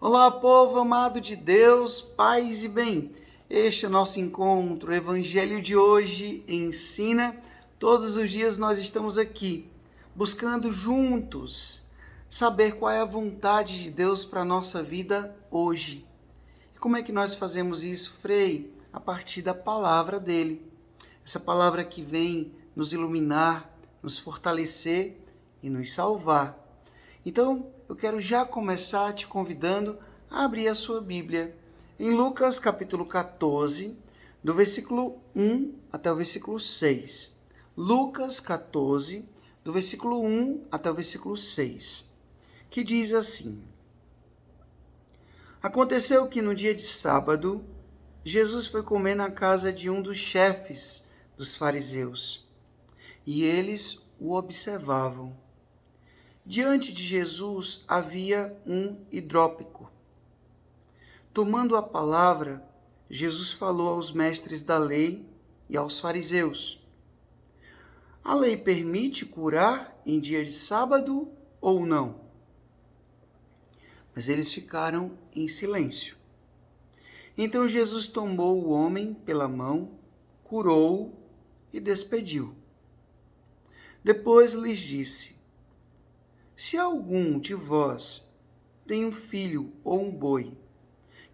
Olá, povo amado de Deus, paz e bem. Este é o nosso encontro. O Evangelho de hoje ensina. Todos os dias nós estamos aqui, buscando juntos saber qual é a vontade de Deus para a nossa vida hoje. E como é que nós fazemos isso, Frei? A partir da palavra dele. Essa palavra que vem nos iluminar, nos fortalecer e nos salvar. Então, eu quero já começar te convidando a abrir a sua Bíblia em Lucas capítulo 14, do versículo 1 até o versículo 6. Lucas 14, do versículo 1 até o versículo 6, que diz assim: Aconteceu que no dia de sábado, Jesus foi comer na casa de um dos chefes dos fariseus, e eles o observavam. Diante de Jesus havia um hidrópico. Tomando a palavra, Jesus falou aos mestres da lei e aos fariseus: A lei permite curar em dia de sábado ou não? Mas eles ficaram em silêncio. Então Jesus tomou o homem pela mão, curou-o e despediu. Depois lhes disse: Se algum de vós tem um filho ou um boi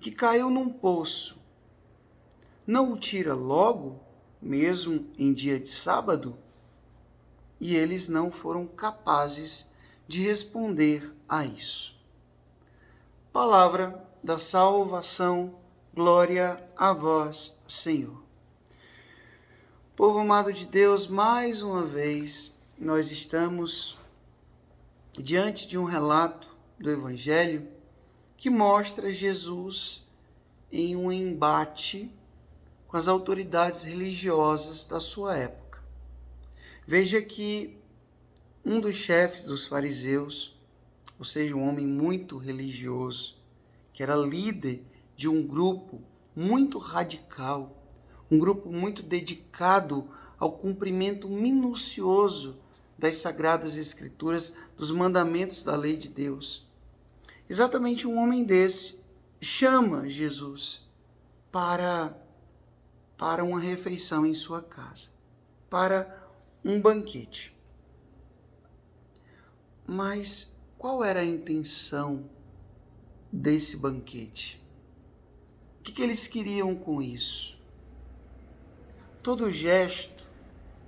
que caiu num poço, não o tira logo, mesmo em dia de sábado? E eles não foram capazes de responder a isso. Palavra da salvação, glória a vós, Senhor. Povo amado de Deus, mais uma vez nós estamos diante de um relato do Evangelho que mostra Jesus em um embate com as autoridades religiosas da sua época. Veja que um dos chefes dos fariseus, ou seja, um homem muito religioso, que era líder de um grupo muito radical, um grupo muito dedicado ao cumprimento minucioso das Sagradas Escrituras, dos mandamentos da lei de Deus. Exatamente um homem desse chama Jesus para uma refeição em sua casa, para um banquete. Mas qual era a intenção desse banquete? O que eles queriam com isso? Todo gesto,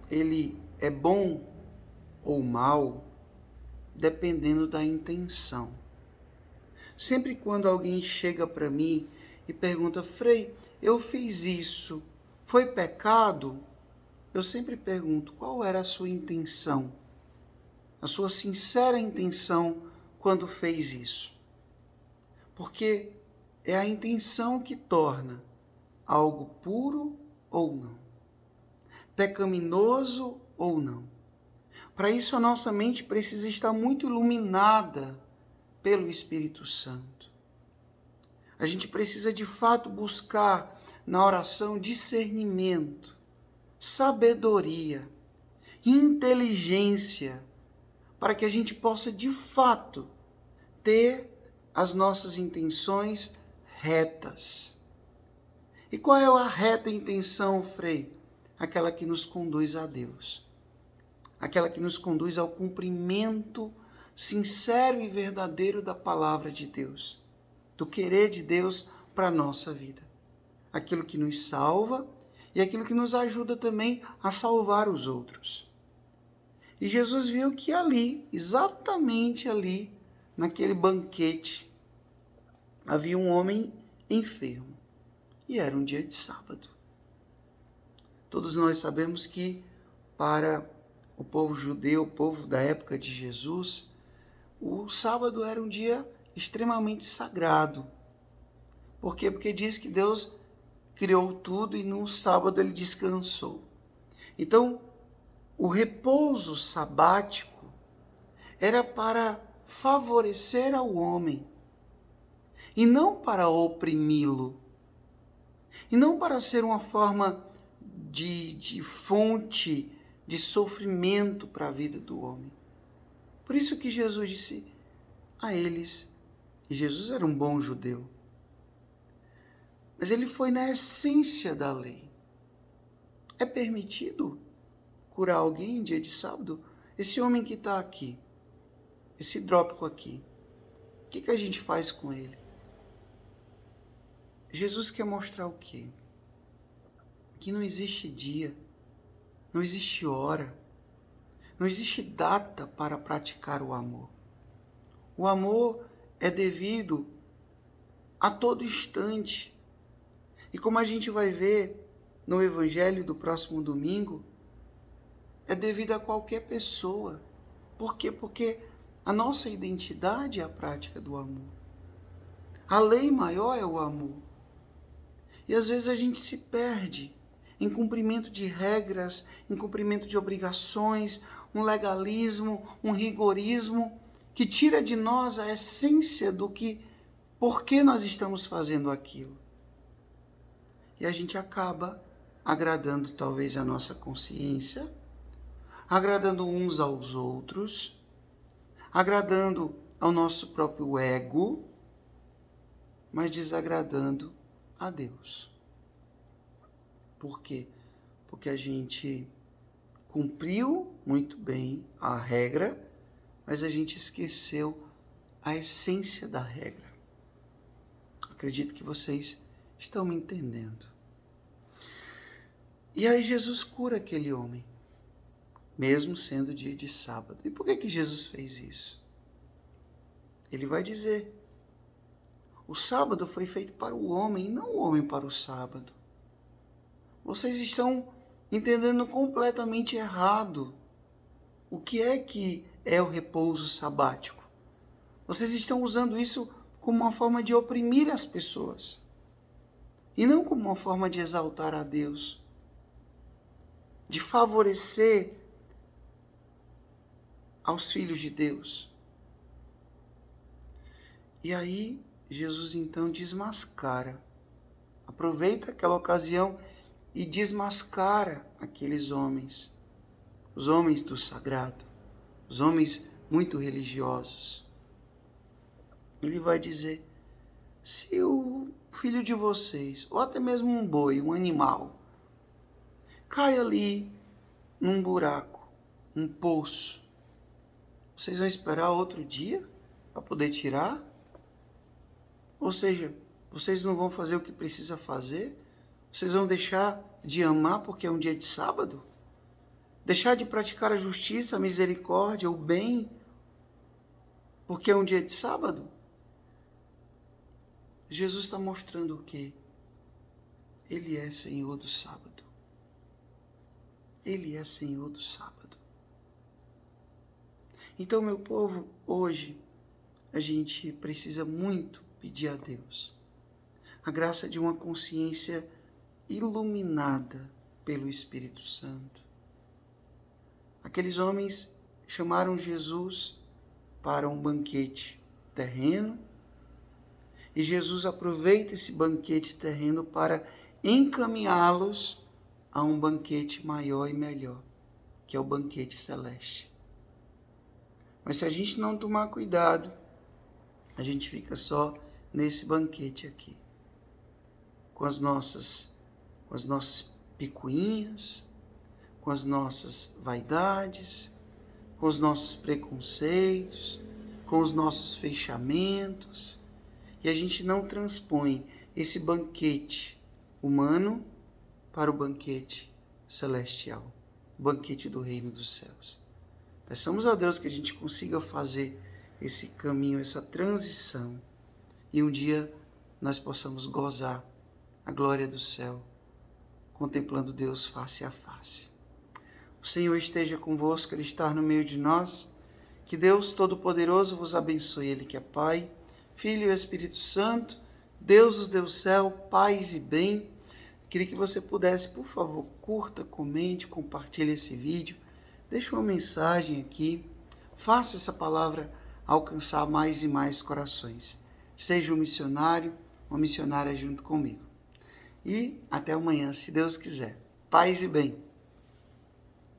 ele é bom ou mal, dependendo da intenção. Sempre quando alguém chega para mim e pergunta: Frei, eu fiz isso, foi pecado? Eu sempre pergunto: qual era a sua intenção? A sua sincera intenção quando fez isso? Porque é a intenção que torna algo puro ou não, pecaminoso ou não. Para isso, a nossa mente precisa estar muito iluminada pelo Espírito Santo. A gente precisa, de fato, buscar na oração discernimento, sabedoria, inteligência, para que a gente possa, de fato, ter as nossas intenções retas. E qual é a reta intenção, Frei? Aquela que nos conduz a Deus. Aquela que nos conduz ao cumprimento sincero e verdadeiro da palavra de Deus, do querer de Deus para a nossa vida. Aquilo que nos salva e aquilo que nos ajuda também a salvar os outros. E Jesus viu que ali, exatamente ali, naquele banquete, havia um homem enfermo. E era um dia de sábado. Todos nós sabemos que para o povo judeu, o povo da época de Jesus, o sábado era um dia extremamente sagrado. Por quê? Porque diz que Deus criou tudo e no sábado ele descansou. Então, o repouso sabático era para favorecer ao homem e não para oprimi-lo. E não para ser uma forma de fonte de sofrimento para a vida do homem. Por isso que Jesus disse a eles: E Jesus era um bom judeu. Mas ele foi na essência da lei. É permitido curar alguém em dia de sábado? Esse homem que está aqui, esse hidrópico aqui, o que a gente faz com ele? Jesus quer mostrar o quê? Que não existe dia, não existe hora, não existe data para praticar o amor. O amor é devido a todo instante. E como a gente vai ver no Evangelho do próximo domingo, é devido a qualquer pessoa. Por quê? Porque a nossa identidade é a prática do amor. A lei maior é o amor. E às vezes a gente se perde em cumprimento de regras, em cumprimento de obrigações, um legalismo, um rigorismo que tira de nós a essência do que, por que nós estamos fazendo aquilo. E a gente acaba agradando talvez a nossa consciência, agradando uns aos outros, agradando ao nosso próprio ego, mas desagradando a Deus. Por quê? Porque a gente cumpriu muito bem a regra, mas a gente esqueceu a essência da regra. Acredito que vocês estão me entendendo. E aí Jesus cura aquele homem, mesmo sendo dia de sábado. E por que Jesus fez isso? Ele vai dizer: o sábado foi feito para o homem, e não o homem para o sábado. Vocês estão entendendo completamente errado o que é o repouso sabático. Vocês estão usando isso como uma forma de oprimir as pessoas e não como uma forma de exaltar a Deus, de favorecer aos filhos de Deus. E aí Jesus então desmascara, aproveita aquela ocasião e desmascara aqueles homens, os homens do sagrado, os homens muito religiosos. Ele vai dizer: se o filho de vocês, ou até mesmo um boi, um animal, cai ali num buraco, num poço, vocês vão esperar outro dia para poder tirar? Ou seja, vocês não vão fazer o que precisa fazer? Vocês vão deixar de amar porque é um dia de sábado? Deixar de praticar a justiça, a misericórdia, o bem, porque é um dia de sábado? Jesus está mostrando o quê? Ele é Senhor do sábado. Ele é Senhor do sábado. Então, meu povo, hoje a gente precisa muito pedir a Deus a graça de uma consciência iluminada pelo Espírito Santo. Aqueles homens chamaram Jesus para um banquete terreno e Jesus aproveita esse banquete terreno para encaminhá-los a um banquete maior e melhor, que é o banquete celeste. Mas se a gente não tomar cuidado, a gente fica só nesse banquete aqui, com as nossas picuinhas, com as nossas vaidades, com os nossos preconceitos, com os nossos fechamentos, e a gente não transpõe esse banquete humano para o banquete celestial, o banquete do reino dos céus. Peçamos a Deus que a gente consiga fazer esse caminho, essa transição, e um dia nós possamos gozar a glória do céu, contemplando Deus face a face. O Senhor esteja convosco, Ele está no meio de nós. Que Deus Todo-Poderoso vos abençoe, Ele que é Pai, Filho e Espírito Santo, Deus nos deu céu, paz e bem. Queria que você pudesse, por favor, curta, comente, compartilhe esse vídeo, deixe uma mensagem aqui, faça essa palavra alcançar mais e mais corações. Seja um missionário, uma missionária junto comigo. E até amanhã, se Deus quiser. Paz e bem.